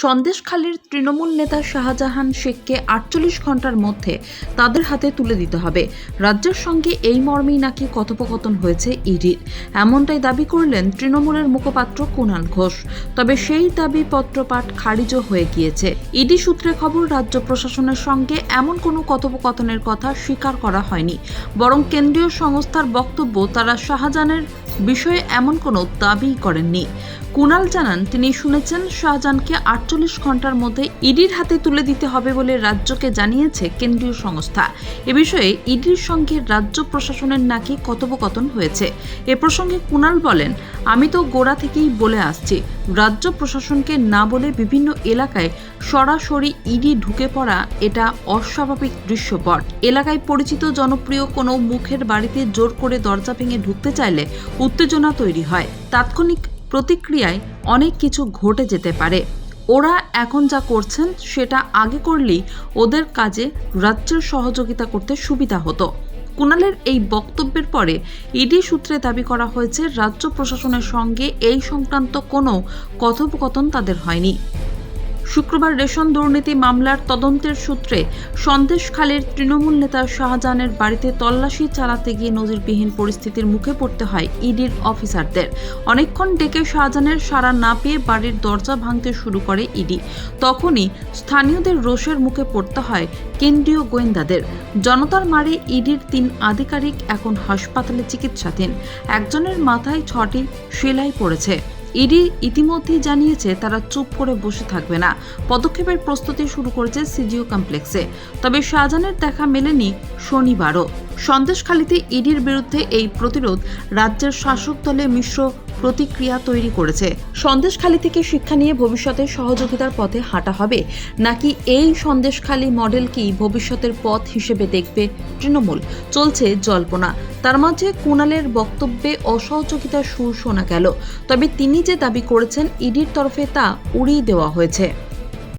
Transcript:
সন্দেশখালীর তৃণমূল নেতা শাহজাহান শেখকে ৪৮ ঘণ্টার মধ্যে তাদের হাতে তুলে দিতে হবে। রাজ্যের সঙ্গে এই মর্মেই নাকি কথোপকথন হয়েছে ইডির, এমনটাই দাবি করলেন তৃণমূলের মুখপাত্র কুণাল ঘোষ। তবে সেই দাবি পত্রপাঠ খারিজও হয়ে গিয়েছে। ইডি সূত্রে খবর, রাজ্য প্রশাসনের সঙ্গে এমন কোনো কথোপকথনের কথা স্বীকার করা হয়নি, বরং কেন্দ্রীয় সংস্থার বক্তব্য তারা শাহজাহানের বিষয়ে এমন কোনো দাবি করেননি। কুণাল জানান, তিনি শুনেছেন শাহজাহানকে ৪৮ ঘণ্টার মধ্যে ইডির হাতে তুলে দিতে হবে বলে রাজ্যকে জানিয়েছে কেন্দ্রীয় সংস্থা। এ বিষয়ে ইডির সঙ্গে রাজ্য প্রশাসনের নাকি কথোপকথন হয়েছে। এ প্রসঙ্গে কুণাল বলেন, আমি তো গোড়া থেকেই বলে আসছি, রাজ্য প্রশাসনকে না বলে বিভিন্ন এলাকায় সরাসরি ইডি ঢুকে পড়া এটা অস্বাভাবিক দৃশ্যপট। এলাকায় পরিচিত জনপ্রিয় কোনো মুখের বাড়িতে জোর করে দরজা ভেঙে ঢুকতে চাইলে উত্তেজনা তৈরি হয়, তাৎক্ষণিক প্রতিক্রিয়ায় অনেক কিছু ঘটে যেতে পারে। ওরা এখন যা করছেন সেটা আগে করলেই ওদের কাজে রাজ্যের সহযোগিতা করতে সুবিধা হতো। কুণালের এই বক্তব্যের পরে ইডি সূত্রে দাবি করা হয়েছে, রাজ্য প্রশাসনের সঙ্গে এই সংক্রান্ত কোনো কথোপকথন তাদের হয়নি। শুক্রবার রেশন দুর্নীতি মামলার তদন্তের সূত্রে সন্দেশখালীর তৃণমূল নেতা শাহজাহানের বাড়িতে তল্লাশি চালাতে গিয়ে নজিরবিহীন পরিস্থিতির মুখে পড়তে হয় ইডির অফিসারদের। অনেকক্ষণ ডেকে শাহজাহানের সাড়া না পেয়ে বাড়ির দরজা ভাঙতে শুরু করে ইডি। তখনই স্থানীয়দের রোষের মুখে পড়তে হয় কেন্দ্রীয় গোয়েন্দাদের। জনতার মারে ইডির ৩ আধিকারিক এখন হাসপাতালে চিকিৎসাধীন। একজনের মাথায় ৬টি সেলাই পড়েছে। ইডি ইতিমধ্যেই জানিয়েছে তারা চুপ করে বসে থাকবে না, পদক্ষেপের প্রস্তুতি শুরু করেছে সিজিও কমপ্লেক্সে। তবে শাহজাহানের দেখা মেলেনি শনিবারও। সন্দেশখালীতে ইডির বিরুদ্ধে এই প্রতিরোধ রাজ্যের শাসক দলে মিশ্র প্রতিক্রিয়া তৈরি করেছে। সন্দেশখালী থেকে শিক্ষা নিয়ে ভবিষ্যতে সহযোগিতার পথে হাঁটা হবে, নাকি এই সন্দেশখালী মডেলকেই ভবিষ্যতের পথ হিসেবে দেখবে তৃণমূল, চলছে জল্পনা। তার মাঝে কুণালের বক্তব্যে অসহযোগিতার সুর শোনা গেল, তবে তিনি যে দাবি করেছেন ইডির তরফে তা উড়িয়ে দেওয়া হয়েছে।